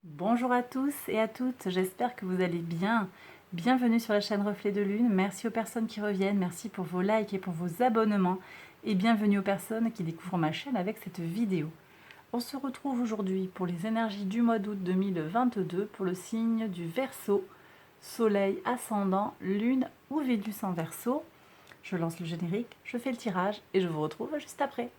Bonjour à tous et à toutes, j'espère que vous allez bien. Bienvenue sur la chaîne Reflet de Lune. Merci aux personnes qui reviennent, merci pour vos likes et pour vos abonnements. Et bienvenue aux personnes qui découvrent ma chaîne avec cette vidéo. On se retrouve aujourd'hui pour les énergies du mois d'août 2022 pour le signe du Verseau, Soleil ascendant, Lune ou Vénus en Verseau. Je lance le générique, je fais le tirage et je vous retrouve juste après.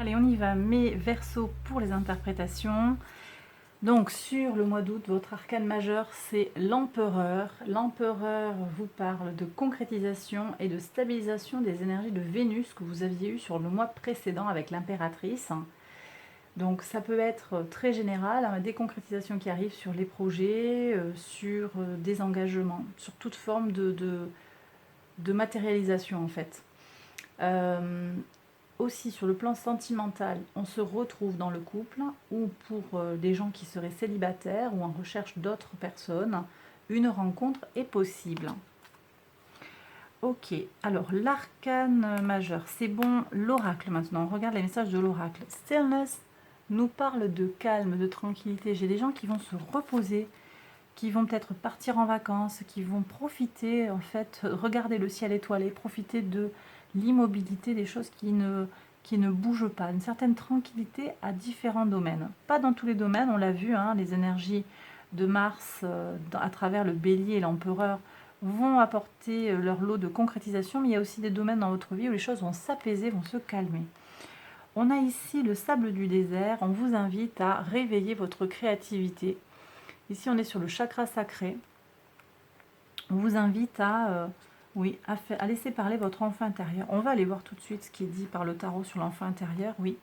Allez, on y va, mes Verseaux pour les interprétations. Donc sur le mois d'août, votre arcane majeur, c'est l'empereur. L'empereur vous parle de concrétisation et de stabilisation des énergies de Vénus que vous aviez eues sur le mois précédent avec l'impératrice. Donc ça peut être très général, des concrétisations qui arrivent sur les projets, sur des engagements, sur toute forme de matérialisation en fait. Aussi sur le plan sentimental, on se retrouve dans le couple ou pour des gens qui seraient célibataires ou en recherche d'autres personnes, une rencontre est possible. Ok, alors l'arcane majeur, c'est bon, l'oracle maintenant, on regarde les messages de l'oracle. Stillness nous parle de calme, de tranquillité. J'ai des gens qui vont se reposer, qui vont peut-être partir en vacances, qui vont profiter, en fait, regarder le ciel étoilé, profiter de l'immobilité, des choses qui ne bougent pas, une certaine tranquillité à différents domaines. Pas dans tous les domaines, on l'a vu, hein, les énergies de Mars à travers le bélier et l'empereur vont apporter leur lot de concrétisation, mais il y a aussi des domaines dans votre vie où les choses vont s'apaiser, vont se calmer. On a ici le sable du désert, on vous invite à réveiller votre créativité. Ici, on est sur le chakra sacré. On vous invite à, oui, à laisser parler votre enfant intérieur. On va aller voir tout de suite ce qui est dit par le tarot sur l'enfant intérieur. Oui,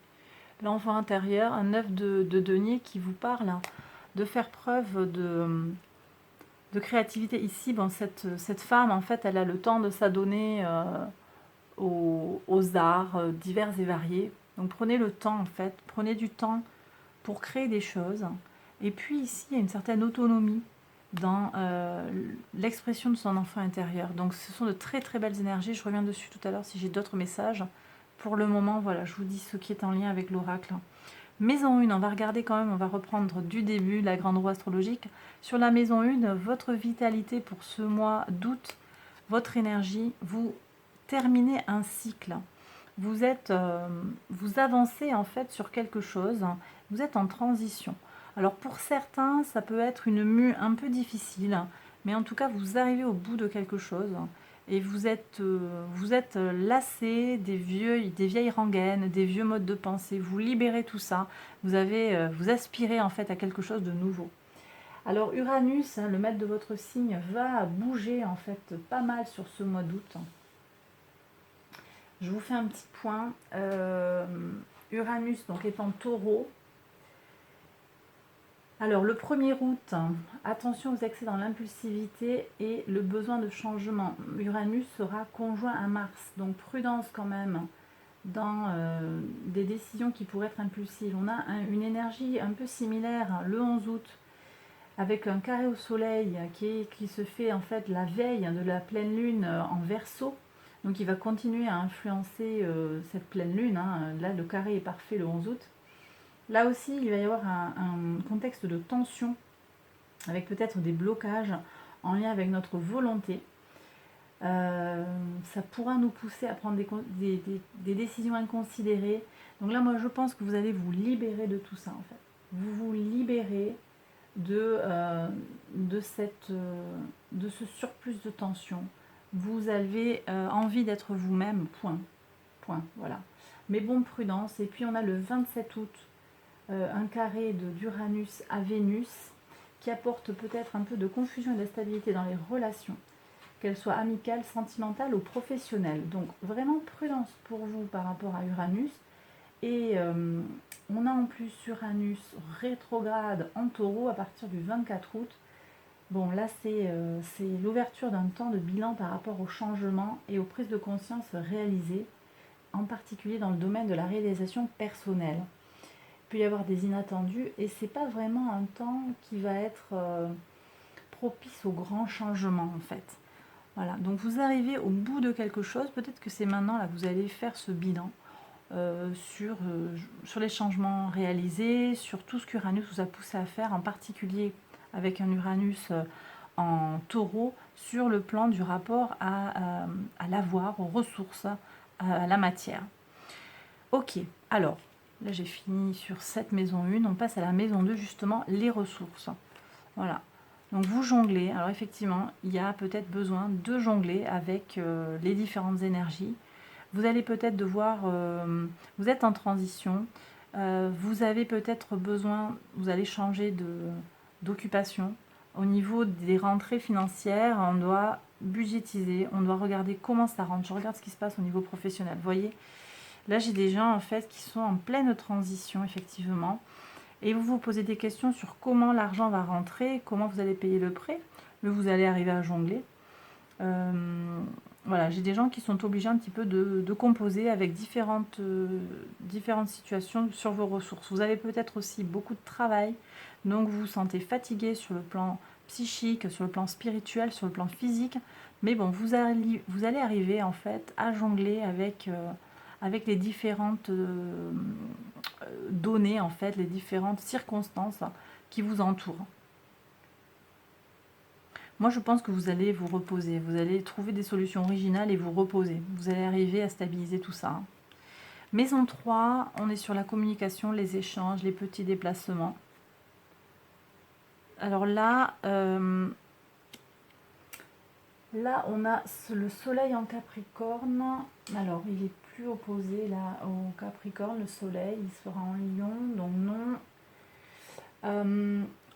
l'enfant intérieur, un œuf de denier qui vous parle de faire preuve de créativité. Ici, bon, cette femme, en fait, elle a le temps de s'adonner aux arts divers et variés. Donc prenez le temps, en fait, prenez du temps pour créer des choses. Et puis ici, il y a une certaine autonomie dans l'expression de son enfant intérieur. Donc ce sont de très très belles énergies. Je reviens dessus tout à l'heure si j'ai d'autres messages. Pour le moment, voilà, je vous dis ce qui est en lien avec l'oracle. Maison 1, on va regarder quand même, on va reprendre du début la grande roue astrologique. Sur la maison 1, votre vitalité pour ce mois d'août, votre énergie, vous terminez un cycle. Vous avancez en fait sur quelque chose, vous êtes en transition. Alors pour certains, ça peut être une mue un peu difficile, mais en tout cas, vous arrivez au bout de quelque chose et vous êtes lassé des vieilles rengaines, des vieux modes de pensée. Vous libérez tout ça. Vous aspirez en fait à quelque chose de nouveau. Alors Uranus, le maître de votre signe, va bouger en fait pas mal sur ce mois d'août. Je vous fais un petit point. Uranus donc est en taureau. Alors le 1er août, attention aux excès dans l'impulsivité et le besoin de changement. Uranus sera conjoint à Mars, donc prudence quand même dans des décisions qui pourraient être impulsives. On a une énergie un peu similaire le 11 août avec un carré au soleil qui se fait en fait la veille de la pleine lune en Verseau. Donc il va continuer à influencer cette pleine lune, hein. Là le carré est parfait le 11 août. Là aussi il va y avoir un contexte de tension avec peut-être des blocages en lien avec notre volonté. Ça pourra nous pousser à prendre des décisions inconsidérées. Donc là moi je pense que vous allez vous libérer de tout ça en fait. Vous vous libérez de ce surplus de tension. Vous avez envie d'être vous-même, point. Voilà. Mais bon, prudence. Et puis on a le 27 août, un carré d'Uranus à Vénus qui apporte peut-être un peu de confusion et d'instabilité dans les relations, qu'elles soient amicales, sentimentales ou professionnelles. Donc vraiment prudence pour vous par rapport à Uranus. Et on a en plus Uranus rétrograde en taureau à partir du 24 août. Bon, là, c'est l'ouverture d'un temps de bilan par rapport au changement et aux prises de conscience réalisées, en particulier dans le domaine de la réalisation personnelle. Il peut y avoir des inattendus et c'est pas vraiment un temps qui va être propice aux grands changements en fait. Voilà, donc vous arrivez au bout de quelque chose, peut-être que c'est maintenant là que vous allez faire ce bilan sur les changements réalisés, sur tout ce qu'Uranus vous a poussé à faire, en particulier avec un Uranus en taureau, sur le plan du rapport à l'avoir, aux ressources, à la matière. Ok, alors, là j'ai fini sur cette maison 1, on passe à la maison 2, justement, les ressources. Voilà. Donc vous jonglez, alors effectivement, il y a peut-être besoin de jongler avec les différentes énergies. Vous allez peut-être devoir, vous êtes en transition, vous avez peut-être besoin, vous allez changer d'occupation. Au niveau des rentrées financières, on doit budgétiser, on doit regarder comment ça rentre. Je regarde ce qui se passe au niveau professionnel. Vous voyez, là j'ai des gens en fait qui sont en pleine transition effectivement. Et vous vous posez des questions sur comment l'argent va rentrer, comment vous allez payer le prêt, mais vous allez arriver à jongler. Voilà, j'ai des gens qui sont obligés un petit peu de composer avec différentes situations sur vos ressources. Vous avez peut-être aussi beaucoup de travail, donc vous vous sentez fatigué sur le plan psychique, sur le plan spirituel, sur le plan physique. Mais bon, vous allez arriver en fait à jongler avec les différentes données, en fait, les différentes circonstances qui vous entourent. Moi, je pense que vous allez vous reposer. Vous allez trouver des solutions originales et vous reposer. Vous allez arriver à stabiliser tout ça. Maison 3, on est sur la communication, les échanges, les petits déplacements. Alors là, on a le soleil en Capricorne. Alors, il est plus opposé là au Capricorne, le soleil. Il sera en Lion, donc non.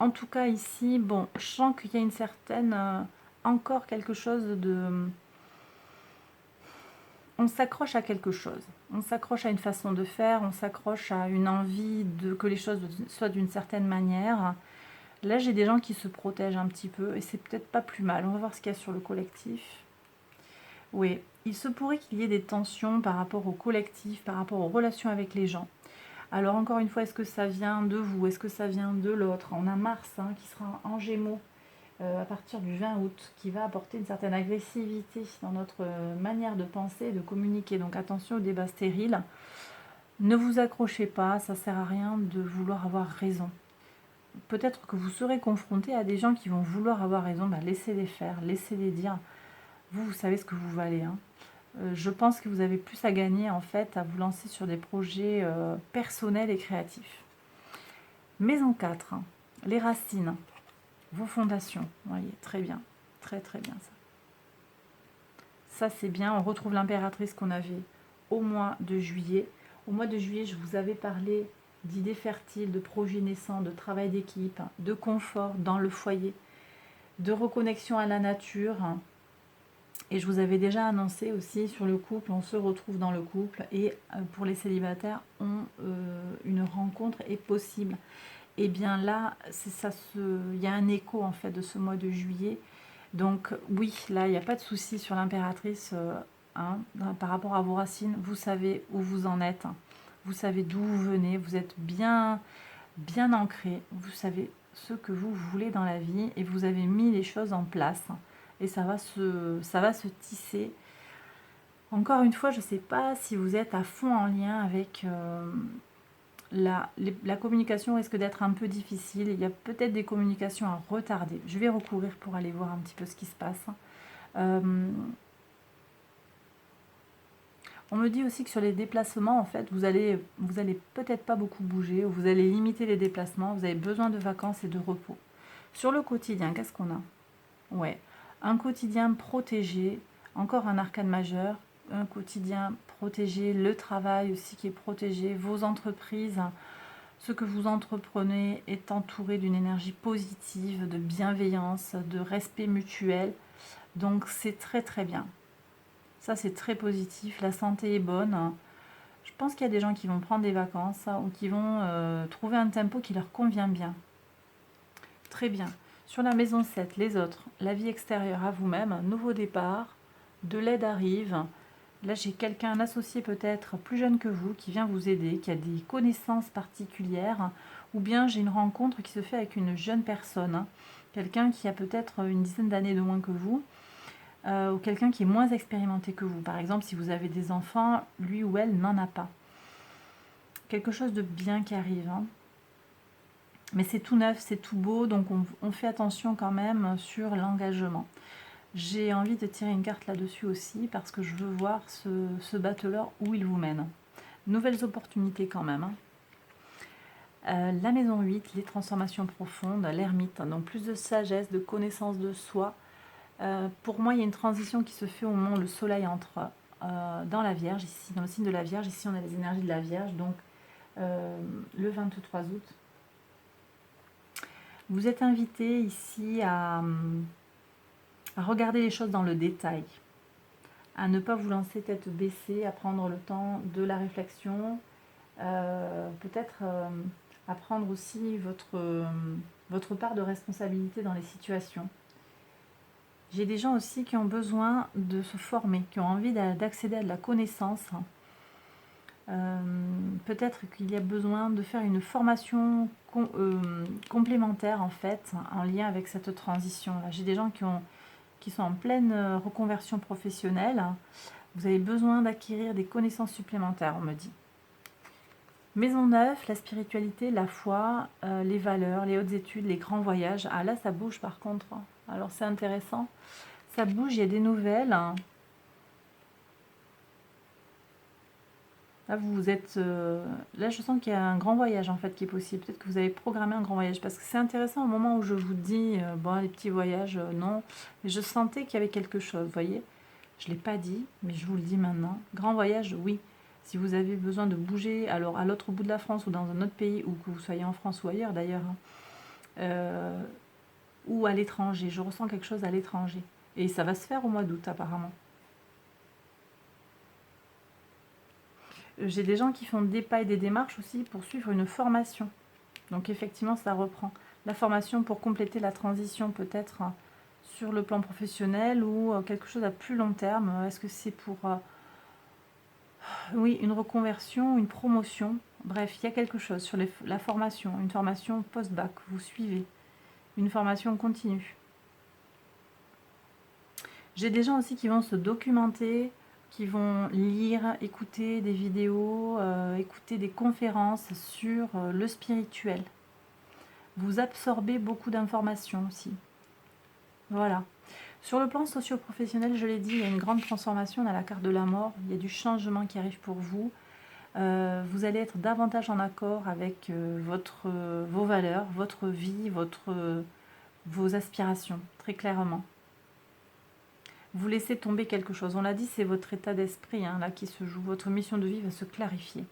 En tout cas ici, bon, je sens qu'il y a une certaine, encore quelque chose de... On s'accroche à quelque chose, on s'accroche à une façon de faire, on s'accroche à une envie de que les choses soient d'une certaine manière. Là, j'ai des gens qui se protègent un petit peu et c'est peut-être pas plus mal. On va voir ce qu'il y a sur le collectif. Oui, il se pourrait qu'il y ait des tensions par rapport au collectif, par rapport aux relations avec les gens. Alors encore une fois, est-ce que ça vient de vous? Est-ce que ça vient de l'autre? On a Mars qui sera en Gémeaux à partir du 20 août, qui va apporter une certaine agressivité dans notre manière de penser et de communiquer. Donc attention aux débats stériles. Ne vous accrochez pas, ça ne sert à rien de vouloir avoir raison. Peut-être que vous serez confronté à des gens qui vont vouloir avoir raison, laissez-les faire, laissez-les dire. Vous savez ce que vous valez. Je pense que vous avez plus à gagner en fait à vous lancer sur des projets personnels et créatifs. Maison 4, les racines, vos fondations. Vous voyez, très bien, très très bien ça. Ça c'est bien, on retrouve l'impératrice qu'on avait au mois de juillet. Au mois de juillet, je vous avais parlé d'idées fertiles, de projets naissants, de travail d'équipe, de confort dans le foyer, de reconnexion à la nature. Et je vous avais déjà annoncé aussi sur le couple, on se retrouve dans le couple et pour les célibataires, une rencontre est possible. Et bien là, il y a un écho en fait de ce mois de juillet. Donc oui, là, il n'y a pas de souci sur l'impératrice par rapport à vos racines. Vous savez où vous en êtes, vous savez d'où vous venez, vous êtes bien, bien ancré, vous savez ce que vous voulez dans la vie et vous avez mis les choses en place. Et ça va se tisser. Encore une fois, je ne sais pas si vous êtes à fond en lien avec la communication risque d'être un peu difficile. Il y a peut-être des communications à retarder. Je vais recourir pour aller voir un petit peu ce qui se passe. On me dit aussi que sur les déplacements, en fait, vous allez peut-être pas beaucoup bouger, ou vous allez limiter les déplacements, vous avez besoin de vacances et de repos. Sur le quotidien, qu'est-ce qu'on a? Ouais, un quotidien protégé, encore un arcane majeur, un quotidien protégé, le travail aussi qui est protégé, vos entreprises, ce que vous entreprenez est entouré d'une énergie positive, de bienveillance, de respect mutuel. Donc c'est très très bien. Ça c'est très positif, la santé est bonne. Je pense qu'il y a des gens qui vont prendre des vacances ou qui vont trouver un tempo qui leur convient bien. Très bien. Sur la maison 7, les autres, la vie extérieure à vous-même, un nouveau départ, de l'aide arrive. Là, j'ai quelqu'un, un associé peut-être plus jeune que vous, qui vient vous aider, qui a des connaissances particulières, ou bien j'ai une rencontre qui se fait avec une jeune personne, quelqu'un qui a peut-être une dizaine d'années de moins que vous, ou quelqu'un qui est moins expérimenté que vous. Par exemple, si vous avez des enfants, lui ou elle n'en a pas. Quelque chose de bien qui arrive, hein. Mais c'est tout neuf, c'est tout beau, donc on fait attention quand même sur l'engagement. J'ai envie de tirer une carte là-dessus aussi, parce que je veux voir ce battleur où il vous mène. Nouvelles opportunités quand même, hein. La maison 8, les transformations profondes, l'ermite, donc plus de sagesse, de connaissance de soi. Pour moi, il y a une transition qui se fait au moment où le soleil entre dans la Vierge, ici, dans le signe de la Vierge. Ici, on a les énergies de la Vierge, donc le 23 août. Vous êtes invité ici à regarder les choses dans le détail, à ne pas vous lancer tête baissée, à prendre le temps de la réflexion, peut-être à prendre aussi votre part de responsabilité dans les situations. J'ai des gens aussi qui ont besoin de se former, qui ont envie d'accéder à de la connaissance. Peut-être qu'il y a besoin de faire une formation complémentaire en fait, en lien avec cette transition-là. J'ai des gens qui sont en pleine reconversion professionnelle. Vous avez besoin d'acquérir des connaissances supplémentaires, on me dit. Maison 9, la spiritualité, la foi, les valeurs, les hautes études, les grands voyages. Ah là, ça bouge par contre. Alors c'est intéressant. Ça bouge, il y a des nouvelles. Là, vous êtes... là, je sens qu'il y a un grand voyage, en fait, qui est possible. Peut-être que vous avez programmé un grand voyage. Parce que c'est intéressant, au moment où je vous dis, bon, les petits voyages, non. Mais je sentais qu'il y avait quelque chose, vous voyez. Je ne l'ai pas dit, mais je vous le dis maintenant. Grand voyage, oui. Si vous avez besoin de bouger, alors à l'autre bout de la France ou dans un autre pays, ou que vous soyez en France ou ailleurs, d'ailleurs, hein, ou à l'étranger. Je ressens quelque chose à l'étranger. Et ça va se faire au mois d'août, apparemment. J'ai des gens qui font des pas et des démarches aussi pour suivre une formation. Donc effectivement, ça reprend. La formation pour compléter la transition peut-être sur le plan professionnel ou quelque chose à plus long terme. Est-ce que c'est pour oui, une reconversion, une promotion? Bref, il y a quelque chose sur la formation, une formation post-bac, vous suivez, une formation continue. J'ai des gens aussi qui vont se documenter, qui vont lire, écouter des vidéos, écouter des conférences sur le spirituel. Vous absorbez beaucoup d'informations aussi. Voilà. Sur le plan socio-professionnel, je l'ai dit, il y a une grande transformation, on a la carte de la mort, il y a du changement qui arrive pour vous. Vous allez être davantage en accord avec vos valeurs, votre vie, vos aspirations, très clairement. Vous laissez tomber quelque chose. On l'a dit, c'est votre état d'esprit hein, là qui se joue. Votre mission de vie va se clarifier.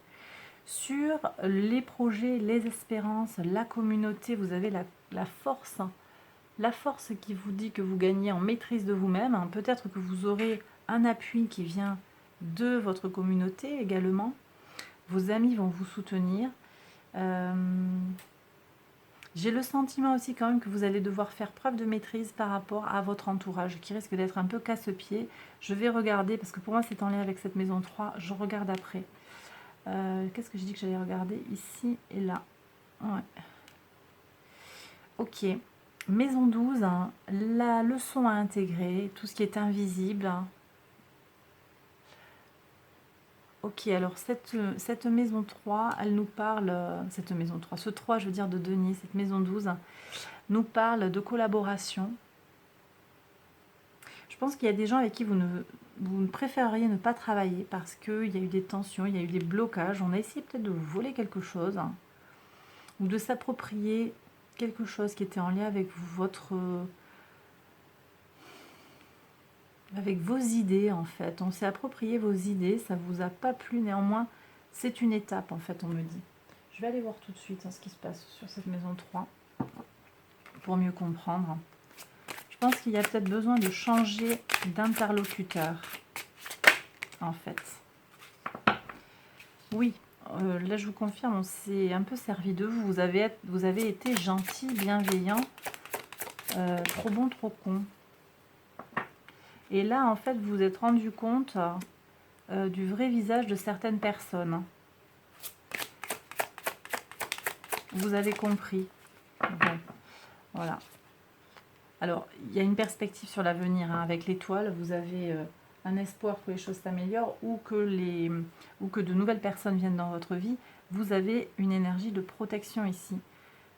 Sur les projets, les espérances, la communauté, vous avez la force. La force qui vous dit que vous gagnez en maîtrise de vous-même. Peut-être que vous aurez un appui qui vient de votre communauté également. Vos amis vont vous soutenir. J'ai le sentiment aussi quand même que vous allez devoir faire preuve de maîtrise par rapport à votre entourage qui risque d'être un peu casse-pied. Je vais regarder parce que pour moi c'est en lien avec cette maison 3. Je regarde après. Qu'est-ce que j'ai dit que j'allais regarder ici et là? Ouais. Ok. Maison 12, hein, la leçon à intégrer, tout ce qui est invisible. Hein. Ok, alors cette maison 3, elle nous parle, cette maison 3, ce 3 je veux dire de Denis, cette maison 12, nous parle de collaboration. Je pense qu'il y a des gens avec qui vous ne préféreriez ne pas travailler parce qu'il y a eu des tensions, il y a eu des blocages, on a essayé peut-être de vous voler quelque chose hein, ou de s'approprier quelque chose qui était en lien avec avec vos idées en fait. On s'est approprié vos idées, ça vous a pas plu, néanmoins c'est une étape en fait on me dit. Je vais aller voir tout de suite hein, ce qui se passe sur cette maison 3 pour mieux comprendre. Je pense qu'il y a peut-être besoin de changer d'interlocuteur en fait. Oui, là je vous confirme, on s'est un peu servi de vous. Vous avez été gentil, bienveillant. trop bon, trop con. Et là, en fait, vous vous êtes rendu compte du vrai visage de certaines personnes. Vous avez compris. Bon, voilà. Alors, il y a une perspective sur l'avenir, hein, avec l'étoile. Vous avez un espoir que les choses s'améliorent ou que de nouvelles personnes viennent dans votre vie. Vous avez une énergie de protection ici.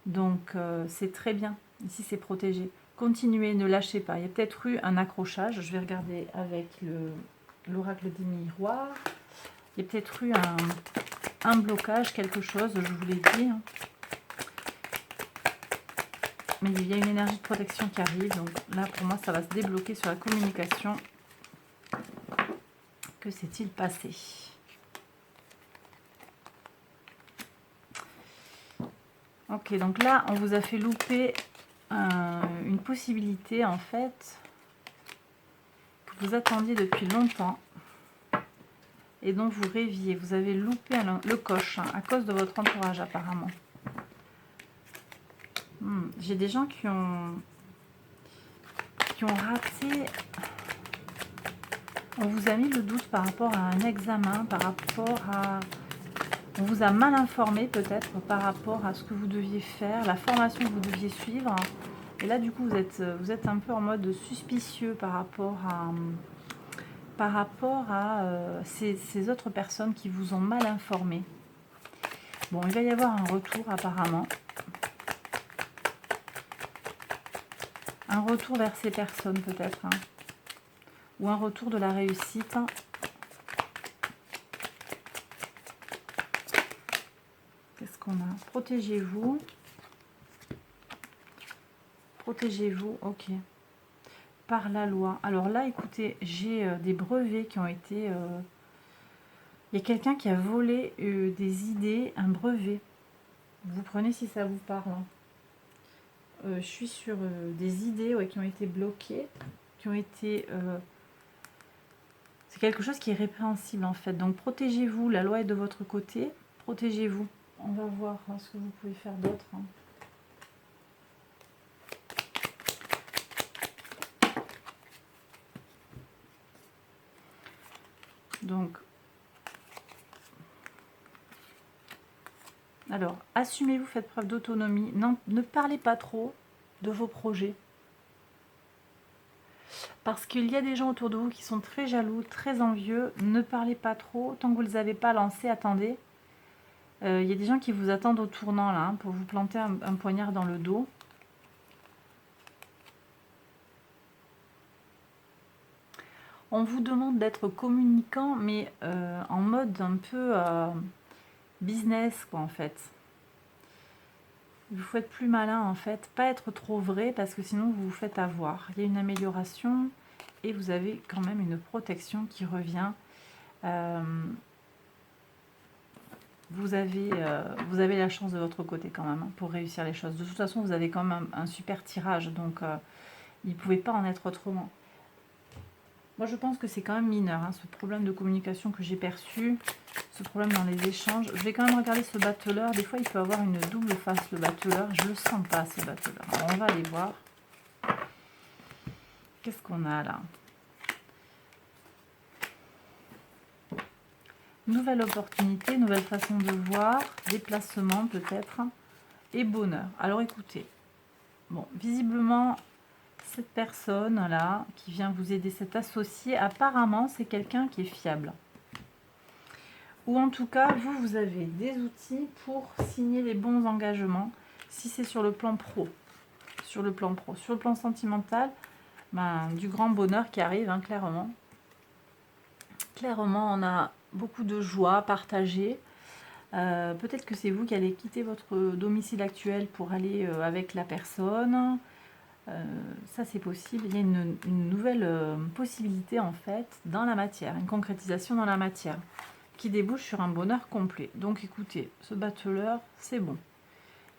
Donc, c'est très bien. Ici, c'est protégé. Continuez, ne lâchez pas. Il y a peut-être eu un accrochage. Je vais regarder avec l'oracle des miroirs. Il y a peut-être eu un blocage, quelque chose, je vous l'ai dit. Mais il y a une énergie de protection qui arrive. Donc là, pour moi, ça va se débloquer sur la communication. Que s'est-il passé? Ok, donc là, on vous a fait louper une possibilité, en fait, que vous attendiez depuis longtemps. Et dont vous rêviez. Vous avez loupé le coche, hein, à cause de votre entourage, apparemment. J'ai des gens qui ont raté. On vous a mis le doute par rapport à un examen, par rapport à... On vous a mal informé peut-être par rapport à ce que vous deviez faire, la formation que vous deviez suivre. Et là, du coup, vous êtes un peu en mode suspicieux par rapport à ces autres personnes qui vous ont mal informé. Bon, il va y avoir un retour apparemment. Un retour vers ces personnes peut-être. Hein. Ou un retour de la réussite. Qu'est-ce qu'on a? Protégez-vous. Protégez-vous, ok. Par la loi. Alors là, écoutez, j'ai des brevets qui ont été... Il y a quelqu'un qui a volé des idées, un brevet. Vous prenez si ça vous parle. Hein. Je suis sur des idées qui ont été bloquées, qui ont été... c'est quelque chose qui est répréhensible en fait. Donc protégez-vous, la loi est de votre côté. Protégez-vous. On va voir ce que vous pouvez faire d'autre. Hein. Donc, alors, assumez-vous, faites preuve d'autonomie. Ne parlez pas trop de vos projets. Parce qu'il y a des gens autour de vous qui sont très jaloux, très envieux. Ne parlez pas trop. Tant que vous ne les avez pas lancés, attendez. Il y a des gens qui vous attendent au tournant, là, hein, pour vous planter un poignard dans le dos. On vous demande d'être communicant, mais en mode un peu business, quoi, en fait. Vous faites plus malin, en fait. Pas être trop vrai, parce que sinon, vous vous faites avoir. Il y a une amélioration, et vous avez quand même une protection qui revient. Vous avez la chance de votre côté, quand même, hein, pour réussir les choses. De toute façon, vous avez quand même un super tirage, donc il ne pouvait pas en être autrement. Moi, je pense que c'est quand même mineur, hein, ce problème de communication que j'ai perçu, ce problème dans les échanges. Je vais quand même regarder ce battleur. Des fois, il peut avoir une double face, le battleur. Je ne le sens pas, ce battleur. Alors, on va aller voir. Qu'est-ce qu'on a là? Nouvelle opportunité, nouvelle façon de voir, déplacement peut-être, et bonheur. Alors, écoutez. Bon, visiblement... Cette personne-là qui vient vous aider, cet associé, apparemment, c'est quelqu'un qui est fiable. Ou en tout cas, vous avez des outils pour signer les bons engagements, si c'est sur le plan pro. Sur le plan pro. Sur le plan sentimental, du grand bonheur qui arrive, hein, clairement. Clairement, on a beaucoup de joie à partager. Peut-être que c'est vous qui allez quitter votre domicile actuel pour aller avec la personne. Ça c'est possible, il y a une nouvelle possibilité en fait dans la matière, une concrétisation dans la matière qui débouche sur un bonheur complet. Donc écoutez, ce battleur c'est bon,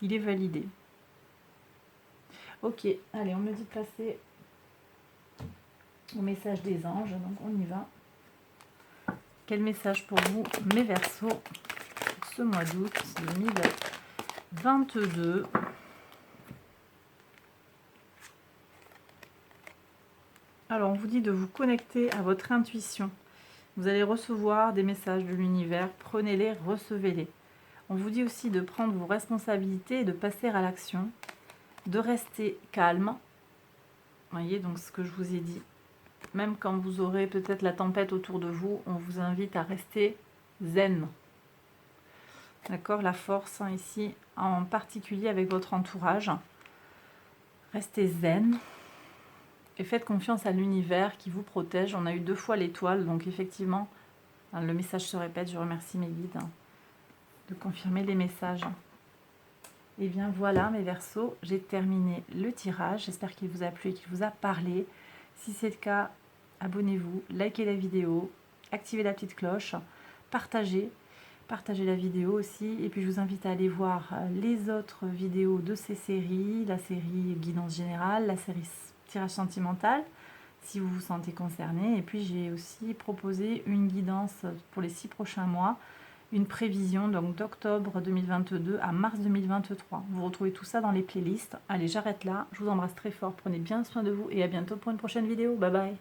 il est validé. Ok, allez, on me dit de passer au message des anges, donc on y va. Quel message pour vous, mes Verseaux, ce mois d'août 2022? Alors, on vous dit de vous connecter à votre intuition. Vous allez recevoir des messages de l'univers. Prenez-les, recevez-les. On vous dit aussi de prendre vos responsabilités et de passer à l'action. De rester calme. Voyez, donc ce que je vous ai dit. Même quand vous aurez peut-être la tempête autour de vous, on vous invite à rester zen. D'accord? La force ici, en particulier avec votre entourage. Restez zen. Et faites confiance à l'univers qui vous protège. On a eu 2 fois l'étoile, donc effectivement, le message se répète. Je remercie mes guides de confirmer les messages. Et bien voilà mes Verseaux, j'ai terminé le tirage. J'espère qu'il vous a plu et qu'il vous a parlé. Si c'est le cas, abonnez-vous, likez la vidéo, activez la petite cloche, partagez la vidéo aussi. Et puis je vous invite à aller voir les autres vidéos de ces séries, la série Guidance Générale, la série Tirage Sentimental, si vous vous sentez concerné. Et puis j'ai aussi proposé une guidance pour les 6 prochains mois, une prévision donc d'octobre 2022 à mars 2023. Vous retrouvez tout ça dans les playlists. Allez, j'arrête là. Je vous embrasse très fort. Prenez bien soin de vous et à bientôt pour une prochaine vidéo. Bye bye.